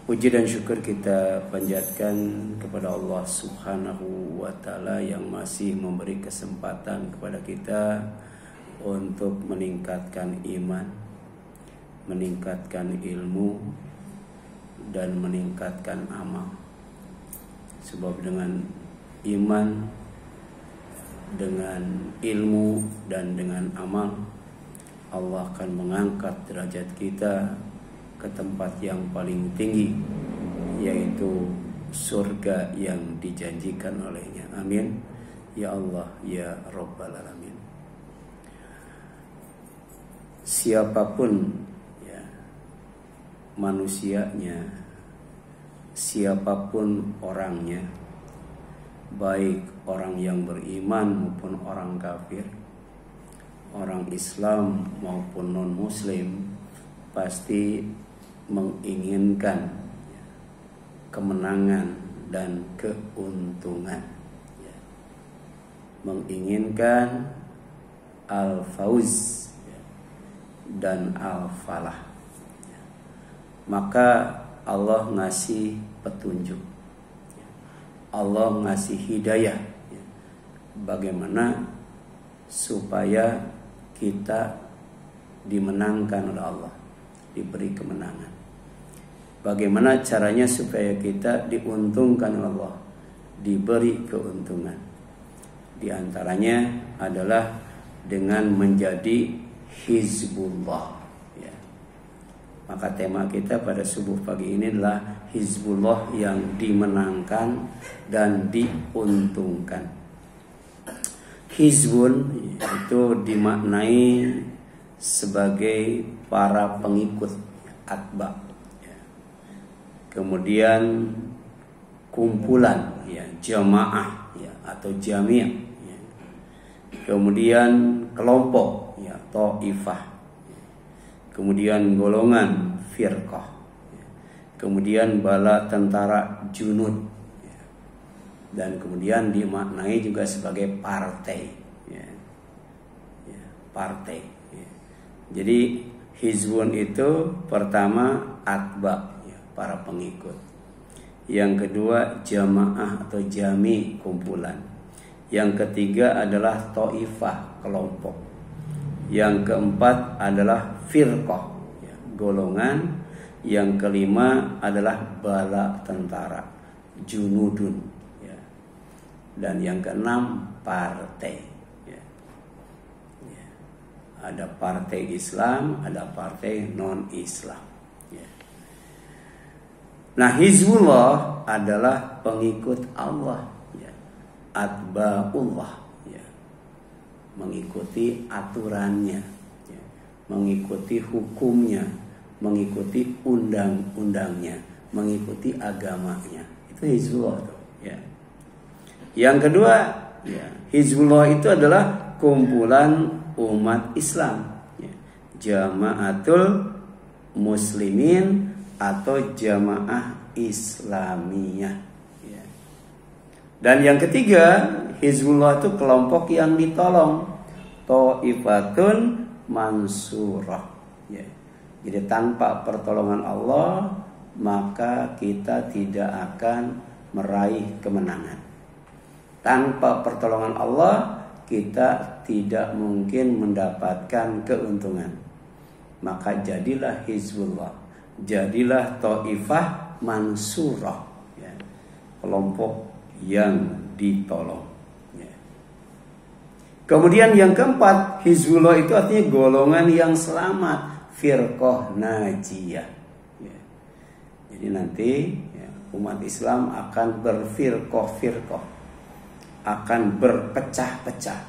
Puji dan syukur kita panjatkan kepada Allah Subhanahu wa Ta'ala yang masih memberi kesempatan kepada kita untuk meningkatkan iman, meningkatkan ilmu, dan meningkatkan amal. Sebab dengan iman, dengan ilmu, dan dengan amal, Allah akan mengangkat derajat kita ke tempat yang paling tinggi, yaitu surga yang dijanjikan olehnya. Amin ya Allah ya Rabbal Alamin. Siapapun ya manusianya, siapapun orangnya, baik orang yang beriman maupun orang kafir, orang Islam maupun non-Muslim, pasti menginginkan kemenangan dan keuntungan, menginginkan al-fauz dan al-falah. Maka Allah ngasih petunjuk, Allah ngasih hidayah, bagaimana supaya kita dimenangkan oleh Allah, diberi kemenangan. Bagaimana caranya supaya kita diuntungkan oleh Allah, diberi keuntungan. Di antaranya adalah dengan menjadi Hizbullah ya. Maka tema kita pada subuh pagi ini adalah Hizbullah yang dimenangkan dan diuntungkan. Hizbun itu dimaknai sebagai para pengikut, atba ya. Kemudian kumpulan ya, jamaah ya, atau jami' ya. Kemudian kelompok ya, taifah ya. Kemudian golongan, firqah ya. Kemudian bala tentara, junud ya. Dan kemudian dimaknai juga sebagai partai ya. Ya, partai ya. Jadi Hizbun itu pertama atba ya, para pengikut. Yang kedua jamaah atau jami, kumpulan. Yang ketiga adalah taifah, kelompok. Yang keempat adalah firqah ya, golongan. Yang kelima adalah bala tentara, junudun ya. Dan yang keenam partai. Ada partai Islam, ada partai non-Islam ya. Nah, Hizbullah adalah pengikut Allah ya. Atba'ullah ya. Mengikuti aturannya ya. Mengikuti hukumnya, mengikuti undang-undangnya, mengikuti agamanya. Itu Hizbullah tuh, ya. Yang kedua ya, Hizbullah itu adalah kumpulan umat Islam ya. Jamaatul muslimin atau jamaah Islamiyah ya. Dan yang ketiga, Hizbullah itu kelompok yang ditolong, Thaifatun mansurah ya. Jadi tanpa pertolongan Allah maka kita tidak akan meraih kemenangan. Tanpa pertolongan Allah kita tidak mungkin mendapatkan keuntungan. Maka jadilah Hizbullah, jadilah taifah mansurah ya. Kelompok yang ditolong ya. Kemudian yang keempat, Hizbullah itu artinya golongan yang selamat, firqah najiyah ya. Jadi nanti ya, umat Islam akan berfirqah-firqah, akan berpecah-pecah,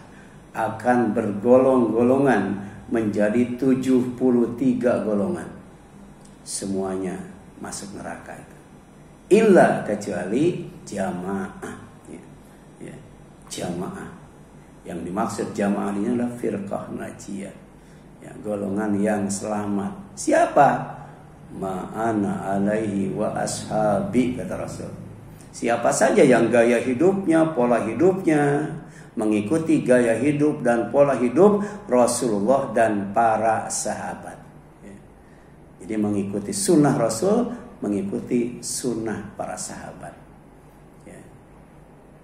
akan bergolong-golongan menjadi 73 golongan. Semuanya masuk neraka itu. Illa kecuali jamaah ya. Ya, jamaah. Yang dimaksud jamaah ini adalah firqah najiyah ya, golongan yang selamat. Siapa? Ma'ana alaihi wa ashabi, kata Rasul. Siapa saja yang gaya hidupnya, pola hidupnya mengikuti gaya hidup dan pola hidup Rasulullah dan para sahabat. Jadi mengikuti sunnah Rasul, mengikuti sunnah para sahabat. Ya.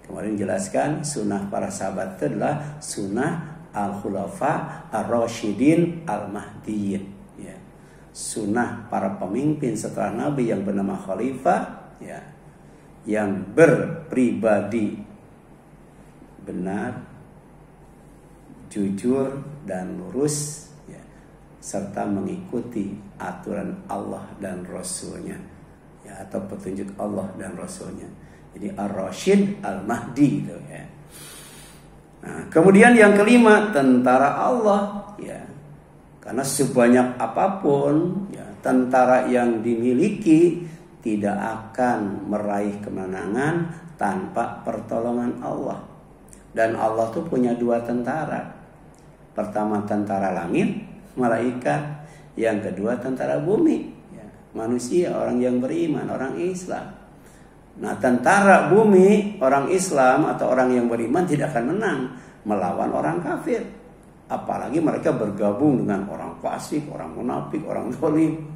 Kemarin jelaskan sunnah para sahabat itu adalah sunnah al-khulafa ar-rasyidin al-mahdiyyin. Ya. Sunnah para pemimpin setelah Nabi yang bernama khalifah, ya, yang berpribadi benar, jujur dan lurus, ya, serta mengikuti aturan Allah dan Rasulnya, ya, atau petunjuk Allah dan Rasulnya. Jadi ar-rasyid al-mahdi gitu, ya. Nah, kemudian yang kelima, tentara Allah, ya. Karena sebanyak apapun, ya, tentara yang dimiliki tidak akan meraih kemenangan tanpa pertolongan Allah. Dan Allah tuh punya dua tentara. Pertama tentara langit, malaikat. Yang kedua tentara bumi, ya, manusia, orang yang beriman, orang Islam. Nah, tentara bumi, orang Islam atau orang yang beriman tidak akan menang melawan orang kafir. Apalagi mereka bergabung dengan orang fasik, orang munafik, orang zalim.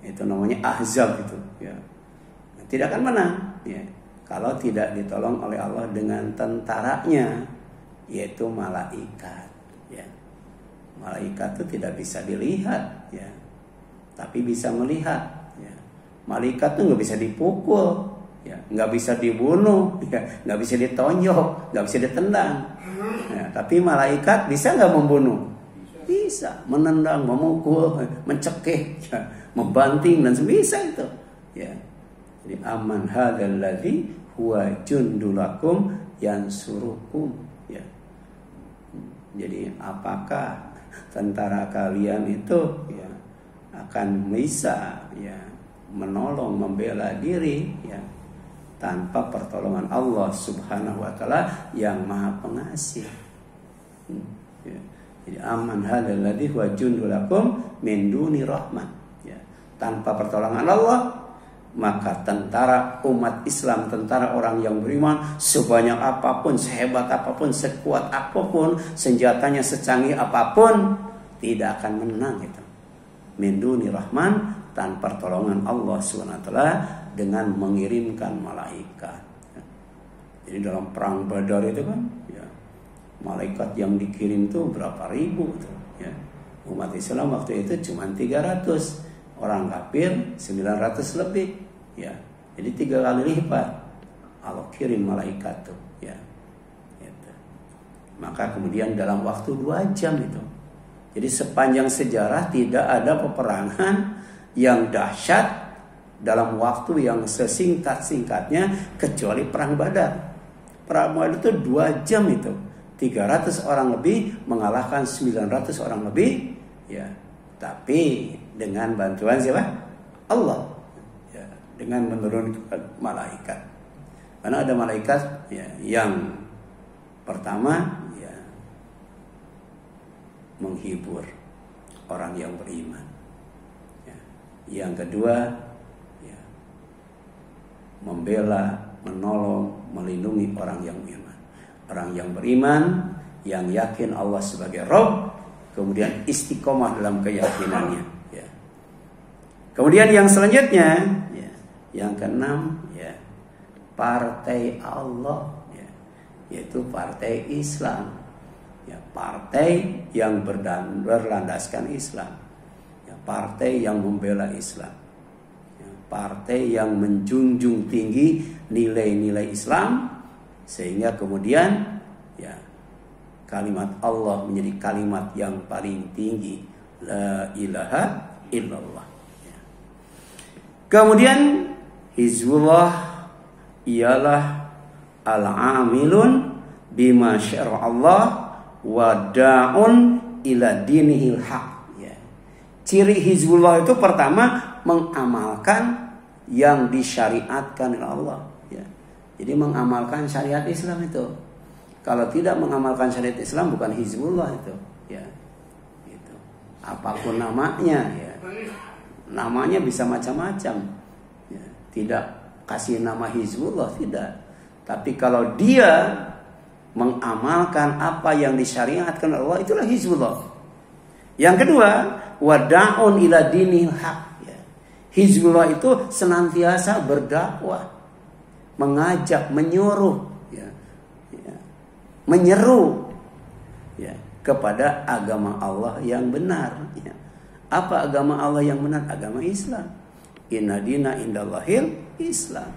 Itu namanya ahzab itu, ya. Tidak akan menang, ya, kalau tidak ditolong oleh Allah dengan tentaranya, yaitu malaikat. Ya. Malaikat itu tidak bisa dilihat, ya, tapi bisa melihat. Ya. Malaikat itu nggak bisa dipukul, ya, nggak bisa dibunuh, ya, nggak bisa ditonjok, nggak bisa ditendang. Ya, tapi malaikat bisa nggak membunuh? Bisa, menendang, memukul, mencekik, ya, membanting dan sebisa itu. Ya. Jadi aman hadzal ladzi huwa jundulakum yansurukum. Ya. Jadi apakah tentara kalian itu, ya, akan bisa, ya, menolong, membela diri, ya, tanpa pertolongan Allah Subhanahu wa taala yang Maha Pengasih. Ya. Jadi aman hadzal ladzi huwa jundulakum min duni rahman. Ya. Tanpa pertolongan Allah, maka tentara umat Islam, tentara orang yang beriman, sebanyak apapun, sehebat apapun, sekuat apapun, senjatanya secanggih apapun, tidak akan menang itu. Min duni rahman, tanpa pertolongan Allah SWT dengan mengirimkan malaikat. Jadi dalam perang Badar itu kan, ya, malaikat yang dikirim itu berapa ribu tuh, ya. Umat Islam waktu itu cuma 300. Orang kafir 900 lebih, ya. Jadi 3 kali lipat Allah kirim malaikat tuh, ya. Gitu. Maka kemudian dalam waktu 2 jam itu. Jadi sepanjang sejarah tidak ada peperangan yang dahsyat dalam waktu yang sesingkat-singkatnya kecuali perang Badar. Perang Badar itu 2 jam itu. 300 orang lebih mengalahkan 900 orang lebih, ya. Tapi dengan bantuan siapa? Allah, ya, dengan menurunkan malaikat. Karena ada malaikat, ya, yang pertama, ya, menghibur orang yang beriman, ya. Yang kedua, ya, membela, menolong, melindungi orang yang beriman. Orang yang beriman, yang yakin Allah sebagai Rabb, kemudian istiqomah dalam keyakinannya, ya. Kemudian yang selanjutnya, ya, yang keenam, ya, partai Allah, ya, yaitu partai Islam, ya, partai yang berlandaskan Islam, ya, partai yang membela Islam, ya, partai yang menjunjung tinggi nilai-nilai Islam, sehingga kemudian, ya, kalimat Allah menjadi kalimat yang paling tinggi, la ilaha illallah. Ya. Kemudian Hizbullah ialah al-amilun bima syara'allah wa da'un ila dinihil haq. Ya. Ciri Hizbullah itu pertama mengamalkan yang disyariatkan oleh Allah. Ya. Jadi mengamalkan syariat Islam itu. Kalau tidak mengamalkan syariat Islam bukan Hizbullah itu, ya. Gitu. Apapun namanya, ya. Namanya bisa macam-macam. Ya. Tidak kasih nama Hizbullah, tidak. Tapi kalau dia mengamalkan apa yang disyariatkan Allah, itulah Hizbullah. Yang kedua, wada'un ila dinil haq, ya. Hizbullah itu senantiasa berdakwah, mengajak, menyuruh, menyeru kepada agama Allah yang benar. Apa agama Allah yang benar? Agama Islam. Inna dina indallahil Islam.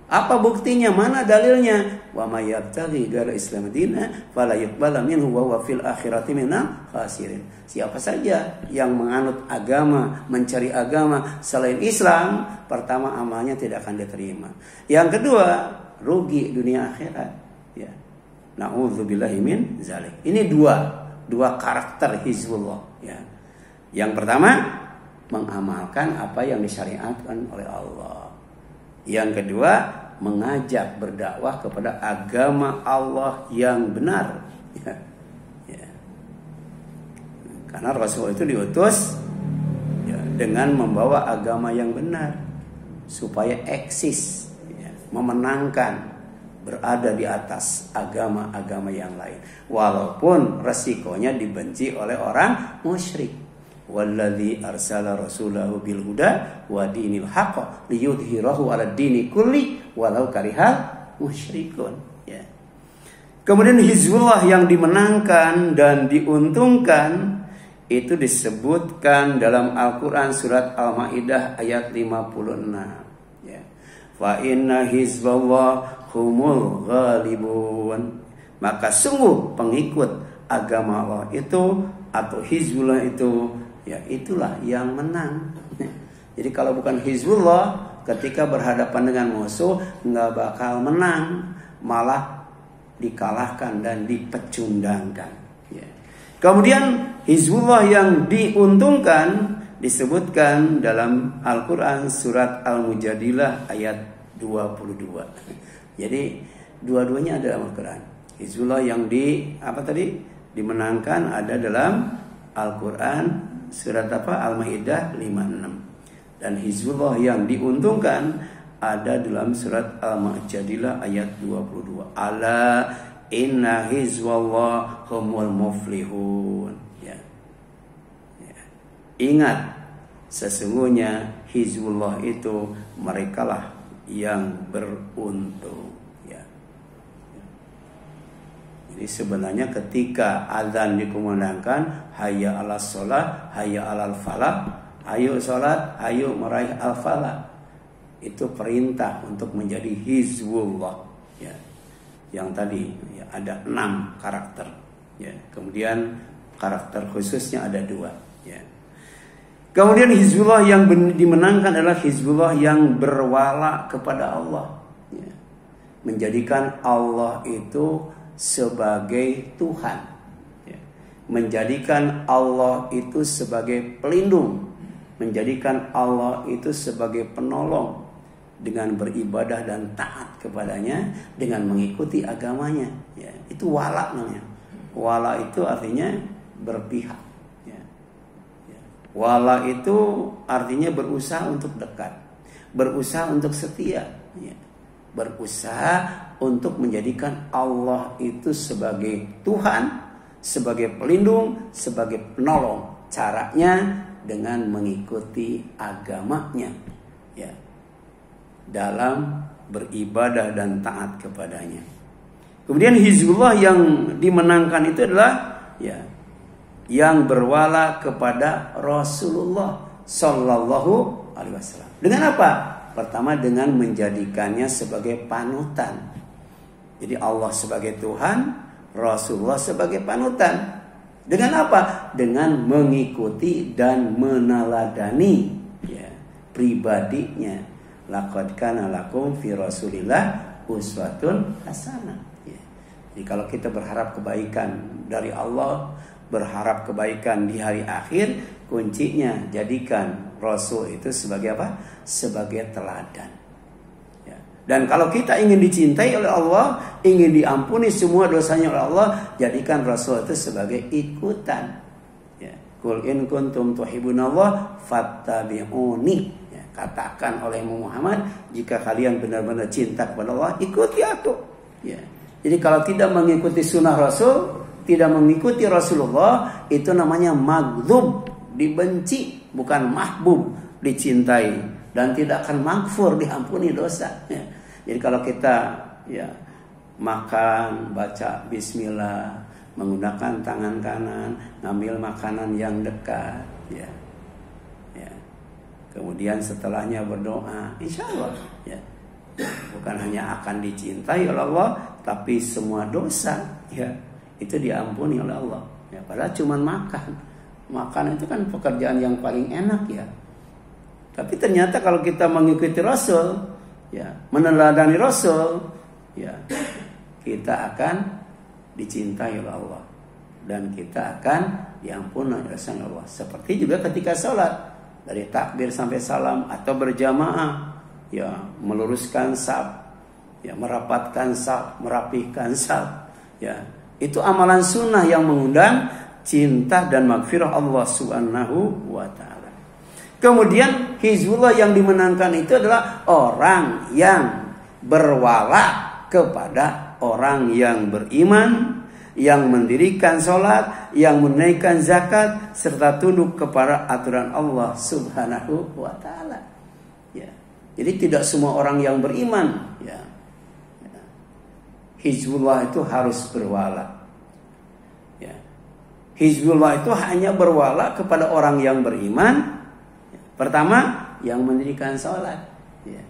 Apa buktinya? Mana dalilnya? Wa may yabtaghi ghayra Islam dina fala yuqbala minhu wa huwa fil akhirati minal khasirin. Siapa saja yang menganut agama, mencari agama selain Islam, pertama amalnya tidak akan diterima. Yang kedua, rugi dunia akhirat. Ya. Nauzubillahi min zalik. Ini dua karakter Hizbullah. Ya. Yang pertama, mengamalkan apa yang disyariatkan oleh Allah. Yang kedua, mengajak berdakwah kepada agama Allah yang benar. Ya. Ya. Karena Rasul itu diutus dengan membawa agama yang benar supaya eksis, memenangkan, berada di atas agama-agama yang lain. Walaupun resikonya dibenci oleh orang musyrik. Walladzi arsala rasulahu bil huda wa dinil haqq liyudhhirahu 'alad dini kulli walau karihal musyrikun. Ya. Kemudian Hizbullah yang dimenangkan dan diuntungkan itu disebutkan dalam Al-Qur'an surat Al-Maidah ayat 56. Ya. Fa inna hizballah humul ghalibun. Maka sungguh pengikut agama Allah itu atau Hizbullah itu, ya itulah yang menang. Jadi kalau bukan Hizbullah, ketika berhadapan dengan musuh nggak bakal menang, malah dikalahkan dan dipecundangkan. Ya. Kemudian Hizbullah yang diuntungkan disebutkan dalam Al-Quran surat Al-Mujadilah ayat 22. Jadi dua-duanya ada dalam Al-Quran. Hizbullah yang dimenangkan ada dalam Al-Quran surat Al-Maidah 56. Dan Hizbullah yang diuntungkan ada dalam surat Al-Mujadilah ayat 22. Ala inna hizballah humul muflihun. Ya. Ya. Ingat, sesungguhnya Hizbullah itu merekalah yang beruntung. Jadi sebenarnya ketika azan dikumandangkan, hayya 'alas shalah, hayya 'alal falah, ayo salat, ayo meraih al-falah. Itu perintah untuk menjadi Hizbullah. Ya. Yang tadi ada 6 karakter. Ya. Kemudian karakter khususnya ada 2. Ya. Kemudian Hizbullah yang dimenangkan adalah Hizbullah yang berwala kepada Allah. Ya. Menjadikan Allah itu sebagai Tuhan, menjadikan Allah itu sebagai pelindung, menjadikan Allah itu sebagai penolong dengan beribadah dan taat kepadanya dengan mengikuti agamanya. Ya, itu wala namanya. Wala itu artinya berpihak. Ya. Ya. Wala itu artinya berusaha untuk dekat, berusaha untuk setia. Ya. Berusaha untuk menjadikan Allah itu sebagai Tuhan, sebagai pelindung, sebagai penolong. Caranya dengan mengikuti agamanya, ya, dalam beribadah dan taat kepadanya. Kemudian Hizbullah yang dimenangkan itu adalah yang berwala kepada Rasulullah Sallallahu Alaihi Wasallam. Dengan apa? Pertama, dengan menjadikannya sebagai panutan. Jadi Allah sebagai Tuhan, Rasulullah sebagai panutan. Dengan apa? Dengan mengikuti dan meneladani pribadinya. Laqad kana lakum fi Rasulillah uswatun hasanah. Jadi kalau kita berharap kebaikan dari Allah, berharap kebaikan di hari akhir, kuncinya jadikan Rasul itu sebagai apa? Sebagai teladan. Ya. Dan kalau kita ingin dicintai oleh Allah, ingin diampuni semua dosanya oleh Allah, jadikan Rasul itu sebagai ikutan. Ya. Qul in kuntum tuhibbunallah fattabi'uni. Ya. Katakan oleh Muhammad, jika kalian benar-benar cinta kepada Allah, ikuti aku. Ya. Jadi kalau tidak mengikuti sunnah Rasul, tidak mengikuti Rasulullah, itu namanya maghdub, dibenci, bukan mahbub. dicintai dan tidak akan maghfur, diampuni dosa. Ya. Jadi kalau kita ya makan, baca bismillah, menggunakan tangan kanan, ngambil makanan yang dekat, ya. Ya. Kemudian setelahnya berdoa, insya Allah, ya. Bukan hanya akan dicintai oleh Allah, tapi semua dosa, ya, itu diampuni oleh Allah. Ya, padahal cuma makan. Makan itu kan pekerjaan yang paling enak, ya. Tapi ternyata kalau kita mengikuti Rasul, ya, meneladani Rasul, ya, kita akan dicintai oleh Allah dan kita akan diampuni oleh Allah. Seperti juga ketika sholat, dari takbir sampai salam atau berjamaah, ya, meluruskan shaf, ya, merapatkan shaf, merapihkan shaf, ya, itu amalan sunnah yang mengundang cinta dan maghfirah Allah Subhanahu wa ta'ala. Kemudian Hizbullah yang dimenangkan itu adalah orang yang berwala kepada orang yang beriman, yang mendirikan sholat, yang menunaikan zakat, serta tunduk kepada aturan Allah Subhanahu wa ta'ala. Ya. Jadi tidak semua orang yang beriman, ya, Hizbullah itu harus berwala. Ya. Hizbullah itu hanya berwala kepada orang yang beriman. Pertama, yang mendirikan sholat, ya.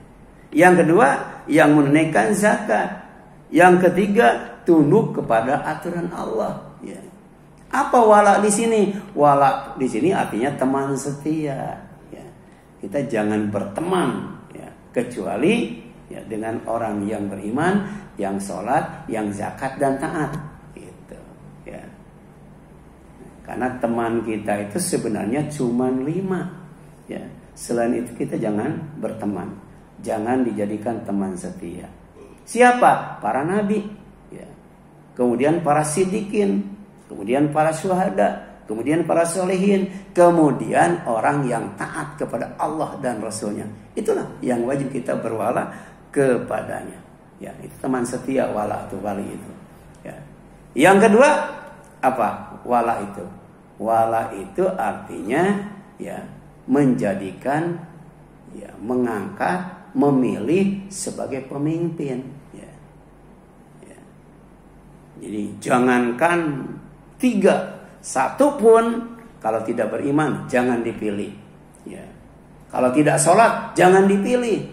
Yang kedua, yang menunaikan zakat. Yang ketiga, tunduk kepada aturan Allah, ya. Apa wala di sini? Wala di sini artinya teman setia, ya. Kita jangan berteman, ya, kecuali, ya, dengan orang yang beriman, yang sholat, yang zakat dan taat, gitu, ya. Karena teman kita itu sebenarnya cuma 5. Ya, selain itu kita jangan berteman, jangan dijadikan teman setia. Siapa? Para nabi, ya. Kemudian para siddiqin, kemudian para syuhada, kemudian para solehin, kemudian orang yang taat kepada Allah dan Rasulnya. Itulah yang wajib kita berwala kepadanya. Ya, itu teman setia, wala atau wali itu. Ya. Yang kedua apa? Wala itu. Wala itu artinya, ya, menjadikan, ya, mengangkat, memilih sebagai pemimpin, ya. Ya. Jadi jangankan 3, 1 pun kalau tidak beriman jangan dipilih, ya. Kalau tidak sholat jangan dipilih,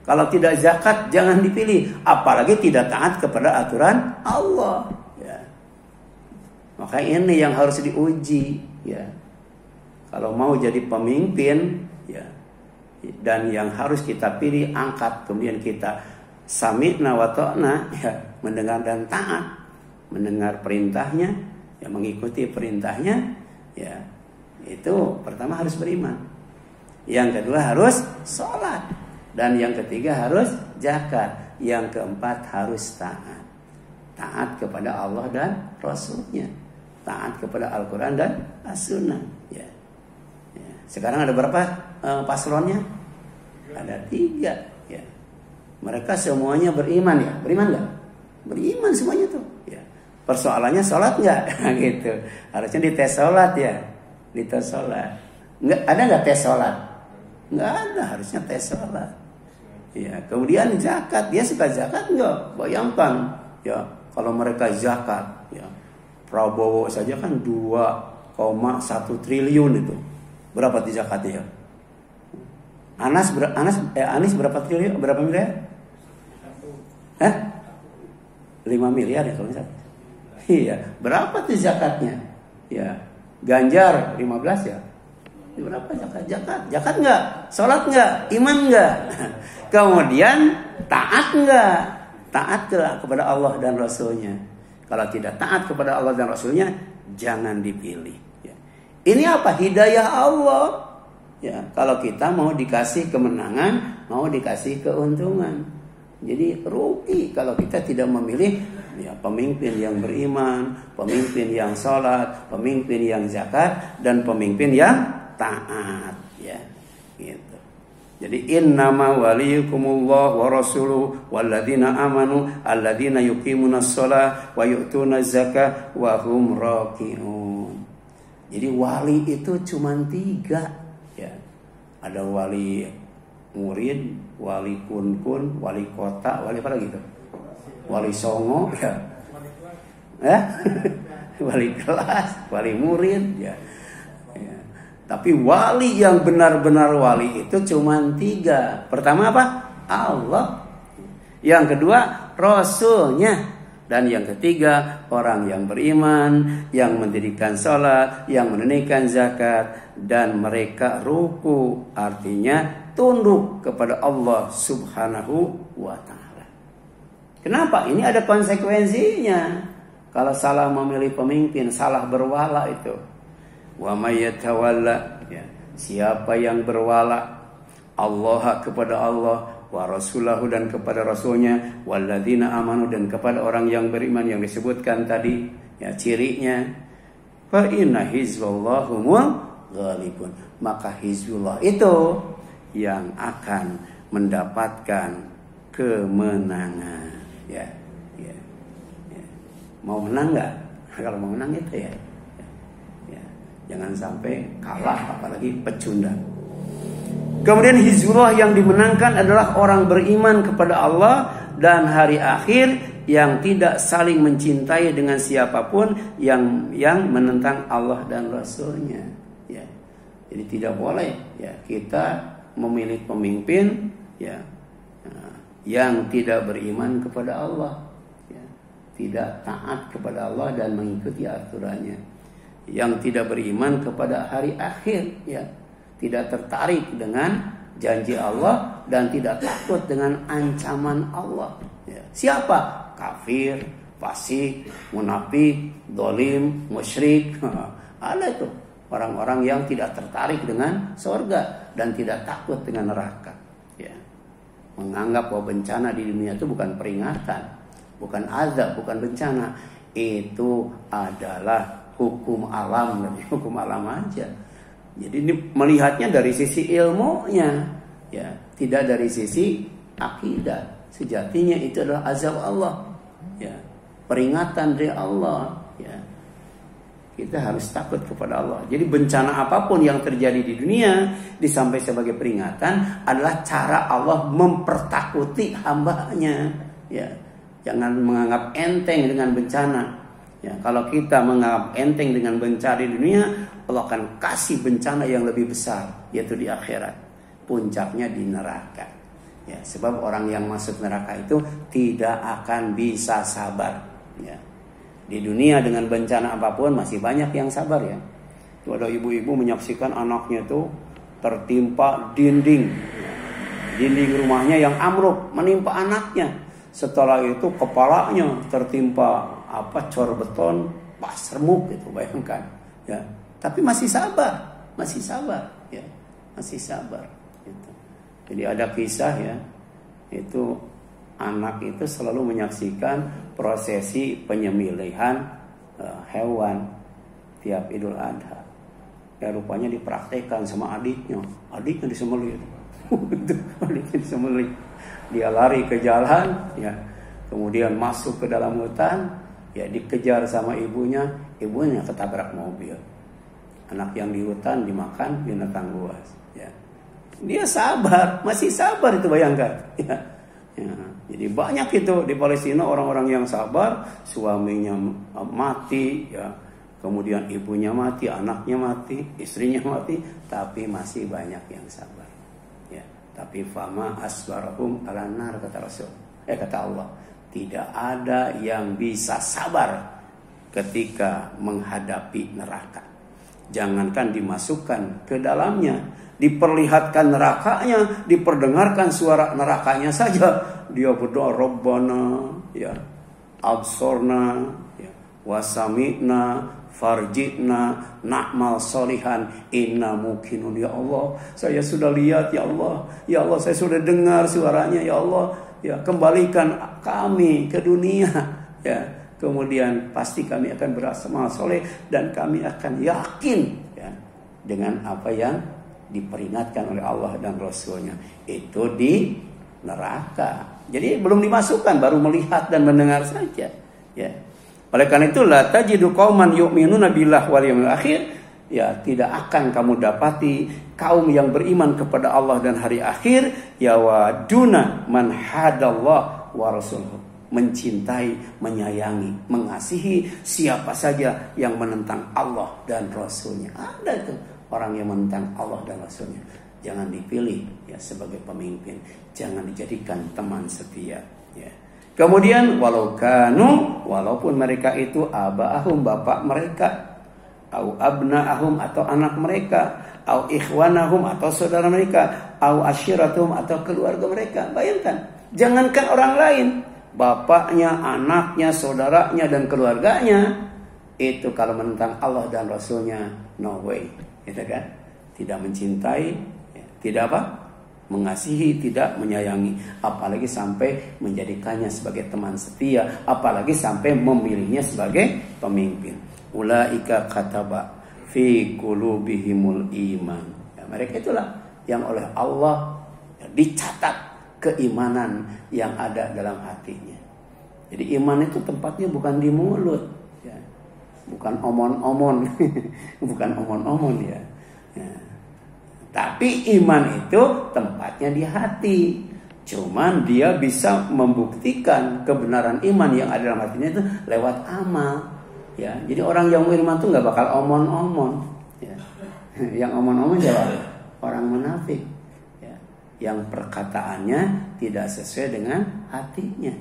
kalau tidak zakat jangan dipilih, apalagi tidak taat kepada aturan Allah, ya. Maka ini yang harus diuji, ya. Kalau mau jadi pemimpin, ya, dan yang harus kita pilih, angkat, kemudian kita sami'na wa ta'na, ya, mendengar dan taat, mendengar perintahnya, ya, mengikuti perintahnya, ya, itu pertama harus beriman, yang kedua harus sholat, dan yang ketiga harus zakat, yang keempat harus taat, taat kepada Allah dan Rasulnya, taat kepada Al-Quran dan As-Sunnah, ya. Sekarang ada berapa paslonnya? Ada 3, ya. Mereka semuanya beriman, ya. Beriman nggak? Beriman semuanya tuh, ya. Persoalannya sholat nggak? Gitu. Harusnya dites sholat, ya. Dites sholat. Nggak ada nggak tes sholat? Nggak ada. Harusnya tes sholat. Ya. Kemudian zakat, dia suka zakat nggak? Bayangkan, ya. Kalau mereka zakat, ya. Prabowo saja kan 2,1 triliun itu. Berapa di zakatnya? Anis berapa triliun? Berapa miliar? 5 miliar ya kalau misalnya. Iya, berapa tuh zakatnya? Ya, Ganjar 15 ya. Berapa zakat? Zakat enggak? Salat enggak? Iman enggak? Kemudian taat enggak? Taat kepada Allah dan Rasulnya. Kalau tidak taat kepada Allah dan Rasulnya, jangan dipilih. Ini apa? Hidayah Allah. Ya, kalau kita mau dikasih kemenangan, mau dikasih keuntungan. Jadi rugi kalau kita tidak memilih, ya, pemimpin yang beriman, pemimpin yang sholat, pemimpin yang zakat, dan pemimpin yang taat. Ya, gitu. Jadi innama waliyukumullah wa rasuluhu walladzina amanu alladzina yuqimunas shalah wa yu'tunaz zakah wa hum raki'un. Jadi wali itu cuma 3, ya. Ada wali murid, wali kun, wali kota, wali apa lagi itu? Wali songo, ya. Wali kelas, wali murid, ya. Tapi wali yang benar-benar wali itu cuma 3. Pertama apa? Allah. Yang kedua Rasulnya. Dan yang ketiga orang yang beriman, yang mendirikan sholat, yang menunaikan zakat, dan mereka ruku, artinya tunduk kepada Allah Subhanahu wa ta'ala. Kenapa? Ini ada konsekuensinya. Kalau salah memilih pemimpin, salah berwala itu. Wa may yatawalla, ya, siapa yang berwala Allah kepada Allah, wa rasulahu dan kepada rasulnya, walladzina amanu dan kepada orang yang beriman yang disebutkan tadi, ya cirinya, fa inna hizballahi humul ghalibun, maka hizbullah itu yang akan mendapatkan kemenangan, ya. Mau menang nggak? Kalau mau menang itu ya. Jangan sampai kalah, apalagi pecundang. Kemudian hizbullah yang dimenangkan adalah orang beriman kepada Allah dan hari akhir, yang tidak saling mencintai dengan siapapun yang menentang Allah dan Rasulnya. Ya. Jadi tidak boleh ya kita memilih pemimpin ya yang tidak beriman kepada Allah, ya, tidak taat kepada Allah dan mengikuti aturannya, yang tidak beriman kepada hari akhir, ya, tidak tertarik dengan janji Allah dan tidak takut dengan ancaman Allah. Ya. Siapa? Kafir, fasik, munafik, dolim, musyrik. Ada itu orang-orang yang tidak tertarik dengan surga dan tidak takut dengan neraka. Ya. Menganggap bahwa bencana di dunia itu bukan peringatan, bukan azab, bukan bencana. Itu adalah hukum alam, dan hukum alam aja. Jadi ini melihatnya dari sisi ilmunya, ya, tidak dari sisi akidah. Sejatinya itu adalah azab Allah, ya, peringatan dari Allah, ya. Kita harus takut kepada Allah. Jadi bencana apapun yang terjadi di dunia disampaikan sebagai peringatan adalah cara Allah mempertakuti hambanya, ya. Jangan menganggap enteng dengan bencana. Ya, kalau kita menganggap enteng dengan bencana di dunia, Allah akan kasih bencana yang lebih besar, yaitu di akhirat. Puncaknya di neraka. Ya, sebab orang yang masuk neraka itu tidak akan bisa sabar. Ya. Di dunia dengan bencana apapun masih banyak yang sabar, ya. Itu ada ibu-ibu menyaksikan anaknya itu tertimpa dinding. Dinding rumahnya yang amruk menimpa anaknya. Setelah itu kepalanya tertimpa cor beton, pas remuk itu, bayangkan, ya. Tapi masih sabar, ya, masih sabar. Gitu. Jadi ada kisah, ya, itu anak itu selalu menyaksikan prosesi penyembelihan hewan tiap Idul Adha. Ya, rupanya dipraktekkan sama adiknya disembelih. Adiknya disembelih. Dia lari ke jalan, ya, kemudian masuk ke dalam hutan, ya, dikejar sama ibunya ketabrak mobil. Anak yang di hutan dimakan binatang buas, ya. Dia sabar, masih sabar itu, bayangkan, ya. Ya, jadi banyak itu di Palestina orang-orang yang sabar, suaminya mati, ya, kemudian ibunya mati, anaknya mati, istrinya mati, tapi masih banyak yang sabar. Ya, tapi fama asbarahum ala nar, kata Rasul. Kata Allah, tidak ada yang bisa sabar ketika menghadapi neraka. Jangankan dimasukkan ke dalamnya, diperlihatkan nerakanya, diperdengarkan suara nerakanya saja, dia berdoa, Rabbana, ya, absorna, ya, wasami'na, farjitna, na'mal solihan, inna mukinun, ya Allah, saya sudah lihat, ya Allah, saya sudah dengar suaranya, ya Allah, ya, kembalikan kami ke dunia, ya, kemudian pasti kami akan beramal soleh dan kami akan yakin, ya, dengan apa yang diperingatkan oleh Allah dan Rasulnya. Itu di neraka. Jadi belum dimasukkan, baru melihat dan mendengar saja, ya. Oleh karena itu, la tajidu qauman yu'minuna billahi wal yawmil akhir ya tidak akan kamu dapati kaum yang beriman kepada Allah dan hari akhir yawaduna man hadallah wa rasuluhu, mencintai, menyayangi, mengasihi siapa saja yang menentang Allah dan Rasulnya. Ada tuh orang yang menentang Allah dan Rasulnya, jangan dipilih ya sebagai pemimpin, jangan dijadikan teman setia ya. Kemudian walaupun mereka itu abaahum, bapak mereka, au abnaahum atau anak mereka, au ikhwanahum atau saudara mereka, au ashiratum atau keluarga mereka. Bayangkan, jangankan orang lain, bapaknya, anaknya, saudaranya dan keluarganya itu kalau menentang Allah dan Rasulnya, no way, gitu kan? Tidak mencintai, tidak apa? Mengasihi, tidak menyayangi, apalagi sampai menjadikannya sebagai teman setia, apalagi sampai memilihnya sebagai pemimpin. Ulaika kataba fi qulubihimul iman. Ya, mereka itulah yang oleh Allah dicatat keimanan yang ada dalam hatinya. Jadi iman itu tempatnya bukan di mulut, ya. Bukan omon-omon, bukan omon-omon ya. Ya. Tapi iman itu tempatnya di hati. Cuman dia bisa membuktikan kebenaran iman yang ada dalam hatinya itu lewat amal. Ya, jadi orang yang beriman itu nggak bakal omon-omon. Ya. Yang omon-omon siapa? Orang munafik. Ya. Yang perkataannya tidak sesuai dengan hatinya,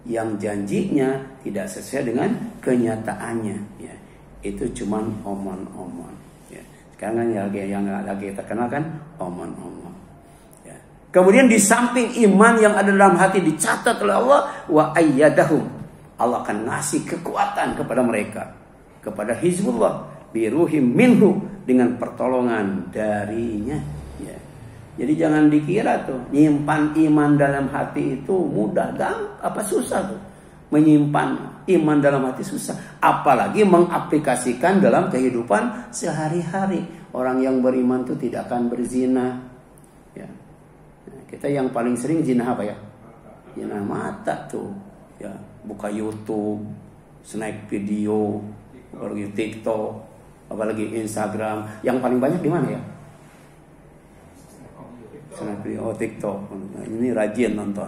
yang janjinya tidak sesuai dengan kenyataannya. Ya. Itu cuman omon-omon. Sekarang yang lagi terkenal kan omon-omon. Ya. Kemudian di samping iman yang ada dalam hati dicatat oleh Allah, wa ayyadahum, Allah akan ngasih kekuatan kepada mereka, kepada Hizbullah, biruhim minhu, dengan pertolongan darinya. Ya. Jadi jangan dikira tuh nyimpan iman dalam hati itu mudah, apa susah tuh. Menyimpan iman dalam hati susah, apalagi mengaplikasikan dalam kehidupan sehari-hari. Orang yang beriman itu tidak akan berzina ya. Nah, kita yang paling sering zina apa ya? Zina mata tuh ya. Buka YouTube, snack video, apalagi TikTok, apalagi Instagram. Yang paling banyak di mana ya? Snack video, TikTok. Ini rajin nonton.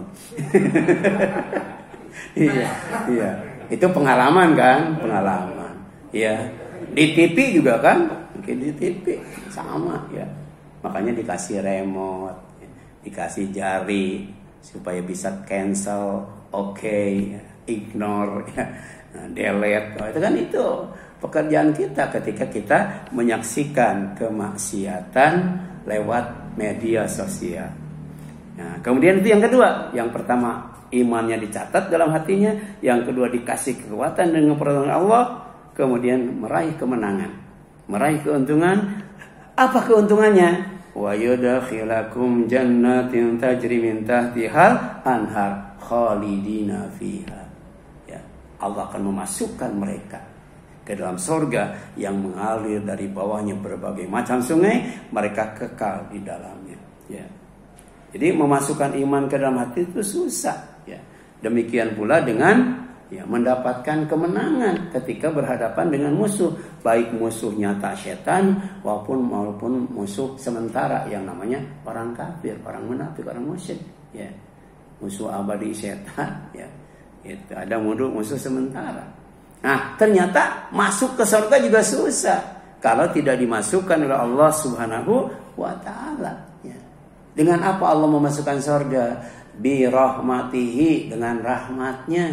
Iya. Itu pengalaman kan, pengalaman. Iya. Di TV juga kan, mungkin di TV sama ya. Makanya dikasih remote, dikasih jari supaya bisa cancel, ignore, ya. Nah, delete. Itu kan itu pekerjaan kita ketika kita menyaksikan kemaksiatan lewat media sosial. Nah, kemudian itu yang kedua, yang pertama imannya dicatat dalam hatinya, yang kedua dikasih kekuatan dengan pertolongan Allah, kemudian meraih kemenangan, meraih keuntungan. Apa keuntungannya? Wa yudkhilakum jannatin tajri min tahtihal anhar khalidina fiha. Ya, Allah akan memasukkan mereka ke dalam surga yang mengalir dari bawahnya berbagai macam sungai, mereka kekal di dalamnya. Ya. Jadi memasukkan iman ke dalam hati itu susah. Ya. Demikian pula dengan mendapatkan kemenangan ketika berhadapan dengan musuh, baik musuh nyata setan maupun musuh sementara yang namanya orang kafir, orang munafik, orang musyrik. Ya. Musuh abadi setan. Ya. Itu ada musuh sementara. Nah, ternyata masuk ke surga juga susah kalau tidak dimasukkan oleh Allah Subhanahu wa Ta'ala. Dengan apa Allah memasukkan surga? Bi rahmatihi, dengan rahmatnya.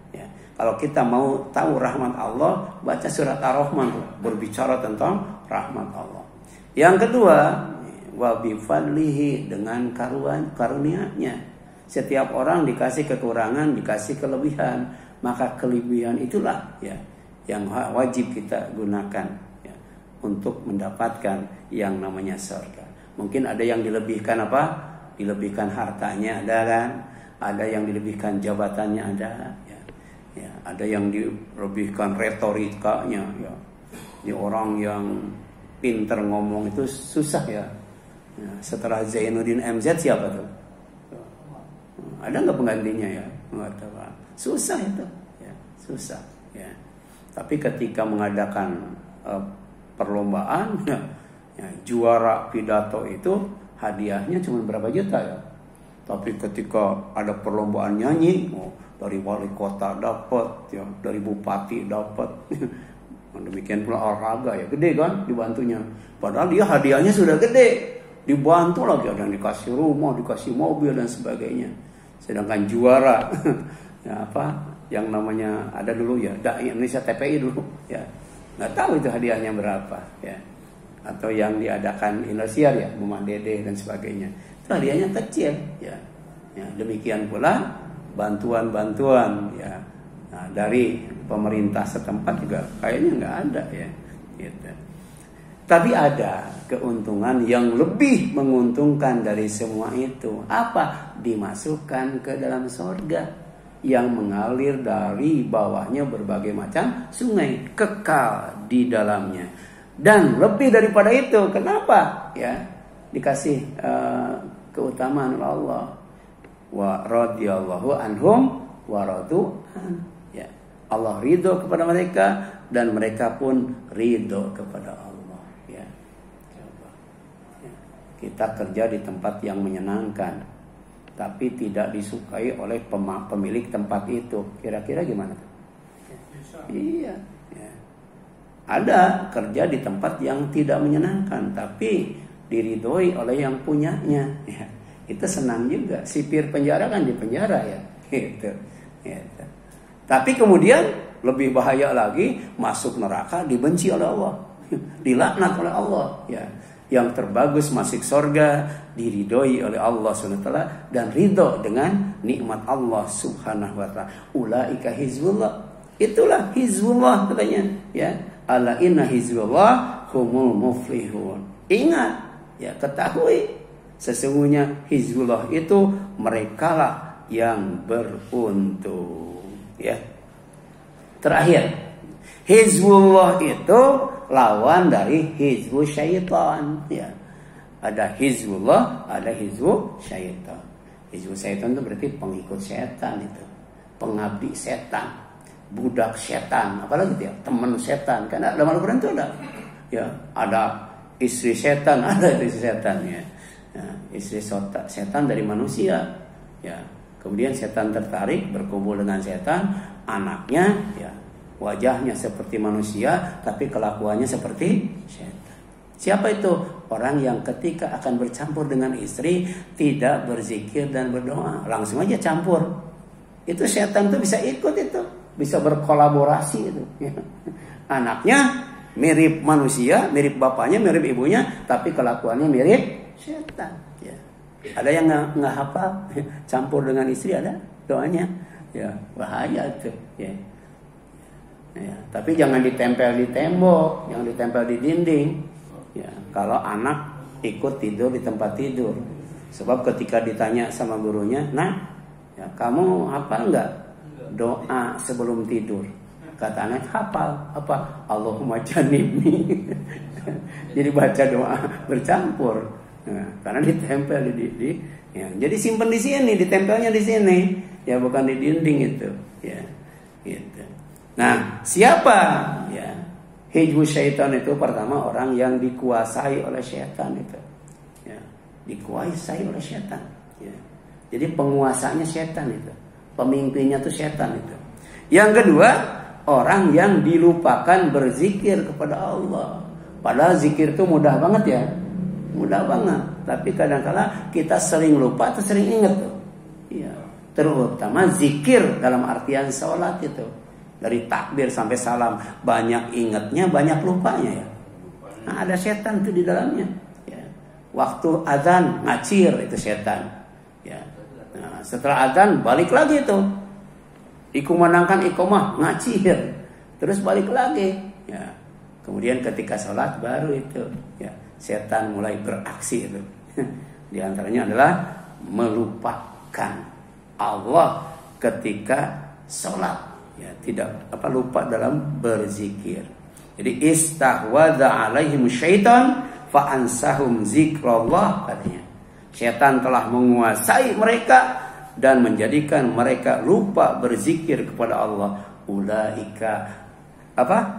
Ya. Kalau kita mau tahu rahmat Allah, baca surat Ar-Rahman, berbicara tentang rahmat Allah. Yang kedua, wa bi fadlihi, dengan karunia-Nya. Setiap orang dikasih kekurangan, dikasih kelebihan, maka kelebihan itulah ya yang wajib kita gunakan ya, untuk mendapatkan yang namanya surga. Mungkin ada yang dilebihkan apa? Dilebihkan hartanya ada kan? Ada yang dilebihkan jabatannya ada. Ya, ada yang dilebihkan retorikanya. Ya. Ini orang yang pinter ngomong itu susah ya. Ya, setelah Zainuddin MZ siapa tuh? Ada nggak penggantinya ya? Nggak tahu. Susah itu. Ya, susah. Ya. Tapi ketika mengadakan perlombaan, ya, juara pidato itu hadiahnya cuma berapa juta ya. Tapi ketika ada perlombaan nyanyi, dari wali kota dapat, ya, dari bupati dapat. Demikian pula olahraga ya, gede kan dibantunya. Padahal dia hadiahnya sudah gede, dibantu lagi, ada yang dikasih rumah, dikasih mobil dan sebagainya. Sedangkan juara, ya apa, yang namanya ada dulu ya, Dai Indonesia TPI dulu, ya. Nggak tahu itu hadiahnya berapa, ya. Atau yang diadakan Indosiar ya, Mama Dede dan sebagainya. Itu hadiahnya kecil, ya. Ya, demikian pula bantuan-bantuan ya. Nah, dari pemerintah setempat juga kayaknya nggak ada ya. Gitu. Tapi ada keuntungan yang lebih menguntungkan dari semua itu. Apa? Dimasukkan ke dalam surga yang mengalir dari bawahnya berbagai macam sungai, kekal di dalamnya. Dan lebih daripada itu, kenapa? Ya, dikasih keutamaan oleh Allah. Wa radhiyallahu anhum wa radu an. Ya, Allah ridho kepada mereka dan mereka pun ridho kepada Allah. Ya, coba. Ya. Kita kerja di tempat yang menyenangkan, tapi tidak disukai oleh pemilik tempat itu. Kira-kira gimana? Ya. Iya. Ya. Ada kerja di tempat yang tidak menyenangkan, tapi diridhoi oleh yang punyanya. Ya. Itu senang juga. Sipir penjara kan di penjara ya. Gitu. Gitu. Tapi kemudian lebih bahaya lagi, masuk neraka dibenci oleh Allah, dilaknat oleh Allah. Ya. Yang terbagus masuk surga, diridhoi oleh Allah SWT dan ridho dengan nikmat Allah Subhanahu wa taala. Ulaika hizbullah. Itulah hizbullah katanya, ya. Ala inna hizbullah humul muflihun. Ingat, ya, ketahui sesungguhnya hizbullah itu merekalah yang beruntung, ya. Terakhir, hizbullah itu lawan dari hizbu syaitan, ya. Ada hizbullah, ada hizbu syaitan. Hizbu syaitan itu berarti pengikut setan itu, pengabdi setan, budak setan, apalagi dia teman setan. Karena dalam Al-Quran itu ada, ya, ada istri setan, ada istri setan, ya. Ya, istri setan dari manusia, ya. Kemudian setan tertarik berkumpul dengan setan, anaknya, ya, wajahnya seperti manusia tapi kelakuannya seperti setan. Siapa itu? Orang yang ketika akan bercampur dengan istri tidak berzikir dan berdoa, langsung aja campur. Itu setan tuh bisa ikut, itu bisa berkolaborasi itu, ya. Anaknya mirip manusia, mirip bapaknya, mirip ibunya, tapi kelakuannya mirip setan, ya. Ada yang nggak hafal campur dengan istri, ada doanya, ya, bahaya itu, ya. Ya, tapi jangan ditempel di tembok, jangan ditempel di dinding, ya. Kalau anak ikut tidur di tempat tidur, sebab ketika ditanya sama gurunya, nah, ya, kamu hafal nggak doa sebelum tidur? Kata anak, hafal. Apa? Allahumma jannibni. Jadi baca doa bercampur. Nah, karena ditempel di ya. Jadi simpen di sini, ditempelnya di sini, ya, bukan di dinding itu, ya. Gitu. Nah, siapa, ya, hizbu syaitan itu? Pertama, orang yang dikuasai oleh syaitan itu, ya, dikuasai oleh syaitan, ya. Jadi penguasanya syaitan itu, pemimpinnya itu syaitan itu. Yang kedua, orang yang dilupakan berzikir kepada Allah. Padahal zikir itu mudah banget, ya, mudah banget. Tapi kadang-kala kita sering lupa atau sering ingat tuh, ya. Terutama zikir dalam artian sholat itu, dari takbir sampai salam, banyak ingatnya, banyak lupanya, ya. Nah, ada setan tuh di dalamnya, ya. Waktu azan ngacir itu setan, ya. Nah, setelah azan balik lagi tuh, dikumandangkan iqomah ngacir, terus balik lagi, ya. Kemudian ketika sholat baru itu, ya, setan mulai beraksi itu. Di antaranya adalah melupakan Allah ketika sholat, ya, tidak lupa dalam berzikir. Jadi istahwadza alaihim syaitan fa ansahum zikrullah, katanya. Setan telah menguasai mereka dan menjadikan mereka lupa berzikir kepada Allah. Ulaika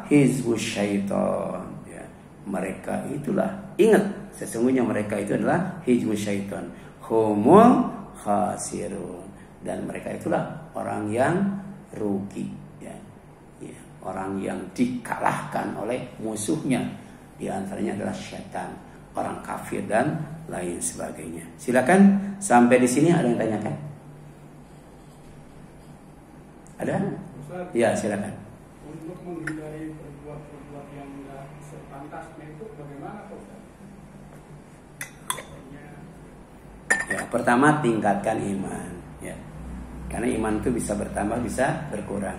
hizbus syaitan, ya. mereka itulah, ingat, sesungguhnya mereka itu adalah hizbus syaitan, humul khasirun, dan mereka itulah orang yang rugi, ya. Ya, orang yang dikalahkan oleh musuhnya, di antaranya adalah syaitan, orang kafir dan lain sebagainya. Silakan, sampai di sini ada yang tanyakan? Ada? Ya, silakan. Untuk menghindari perbuatan yang tidak sepantasnya itu bagaimana, Pak? Ya, pertama tingkatkan iman, ya. Karena iman itu bisa bertambah, bisa berkurang.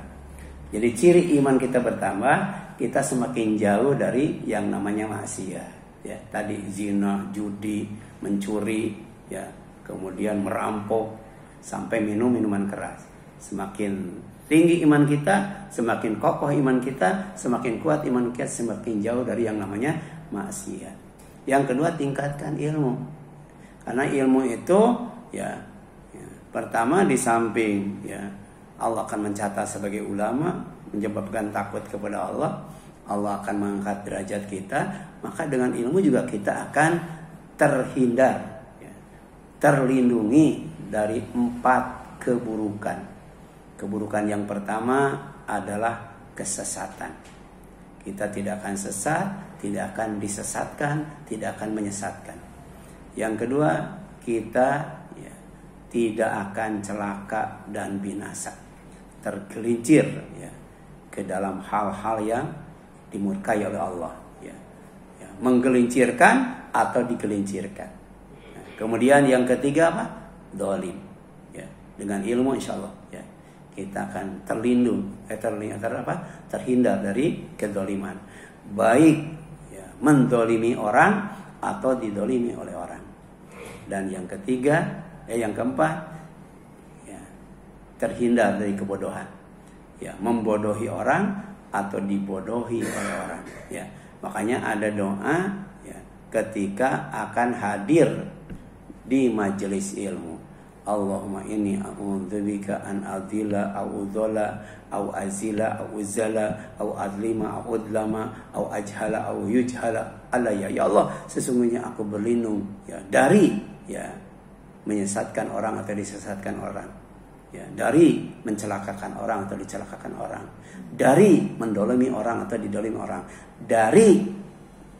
Jadi ciri iman kita bertambah, kita semakin jauh dari yang namanya maksiat. Ya, tadi zina, judi, mencuri, ya, kemudian merampok, sampai minum minuman keras. Semakin tinggi iman kita, semakin kokoh iman kita, semakin kuat iman kita, semakin jauh dari yang namanya maksiat. Yang kedua, tingkatkan ilmu. Karena ilmu itu, ya, pertama di samping, ya, Allah akan mencatat sebagai ulama, menyebabkan takut kepada Allah. Allah akan mengangkat derajat kita, maka dengan ilmu juga kita akan terhindar, ya, terlindungi dari 4 keburukan. Keburukan yang pertama adalah kesesatan. Kita tidak akan sesat, tidak akan disesatkan, tidak akan menyesatkan. Yang kedua, kita, ya, tidak akan celaka dan binasa, tergelincir, ya, ke dalam hal-hal yang dimurkai oleh Allah, ya. Ya, menggelincirkan atau digelincirkan. Nah, kemudian yang ketiga apa? Dolim, ya. Dengan ilmu insya Allah, ya, kita akan terhindar dari kedoliman, baik, ya, mendolimi orang atau didolimi oleh orang. Dan yang ketiga, yang keempat, ya, terhindar dari kebodohan, ya, membodohi orang atau dibodohi oleh orang, ya. Makanya ada doa, ya, ketika akan hadir di majelis ilmu. Allahumma inni a'udzubika an adilla au udzola au azila au uzala au adlima au udlama au ajhala au yujhala alayya. Ya Allah, sesungguhnya aku berlindung, ya, dari, ya, menyesatkan orang atau disesatkan orang, ya, dari mencelakakan orang atau dicelakakan orang, dari mendolimi orang atau didolimi orang, dari,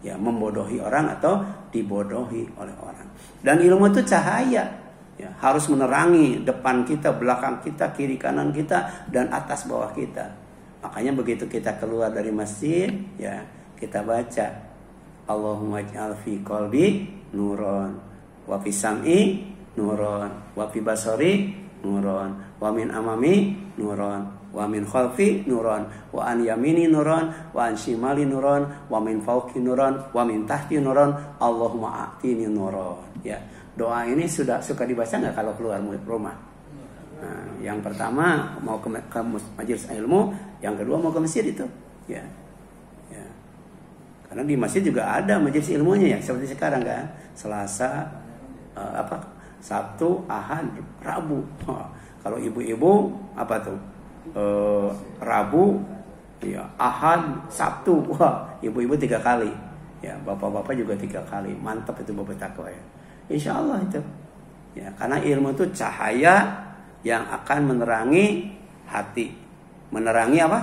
ya, membodohi orang atau dibodohi oleh orang. Dan ilmu itu cahaya, ya, harus menerangi depan kita, belakang kita, kiri kanan kita, dan atas bawah kita. Makanya begitu kita keluar dari masjid, ya, kita baca Allahumma ij'al fi qalbi nuron wa fi sam'i nuron wa fi basari nuron wa min amami nuron wa min khalfi nuron wa an yamini nuron wa an shimali nuron wa min fawqi nuron wa min tahti nuron Allahumma a'tini nuron. Ya, doa ini suka dibaca nggak kalau keluar rumah? Nah, yang pertama mau ke majelis ilmu, yang kedua mau ke masjid itu, ya. Ya. Karena di masjid juga ada majelis ilmunya, ya, seperti sekarang kan, Selasa, Sabtu, Ahad, Rabu. Kalau ibu-ibu apa tuh? Rabu, ya, Ahad, Sabtu. Wah, ibu-ibu 3 kali. Ya, bapak-bapak juga 3 kali. Mantap itu bapak takwa, ya. Insya Allah itu. Ya, karena ilmu itu cahaya yang akan menerangi hati. Menerangi apa?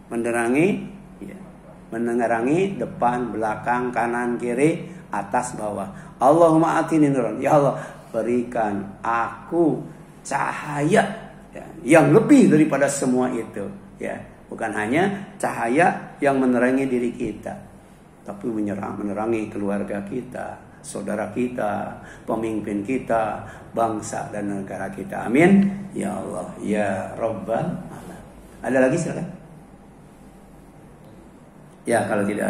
Menerangi, ya, menerangi depan, belakang, kanan, kiri, atas, bawah. Allahumma atini nuran. Ya Allah, berikan aku cahaya, ya, yang lebih daripada semua itu, ya. Bukan hanya cahaya yang menerangi diri kita, tapi menerangi keluarga kita, saudara kita, pemimpin kita, bangsa dan negara kita. Amin. Ya Allah, ya Rabbal Alamin. Ada lagi silakan. Ya, kalau tidak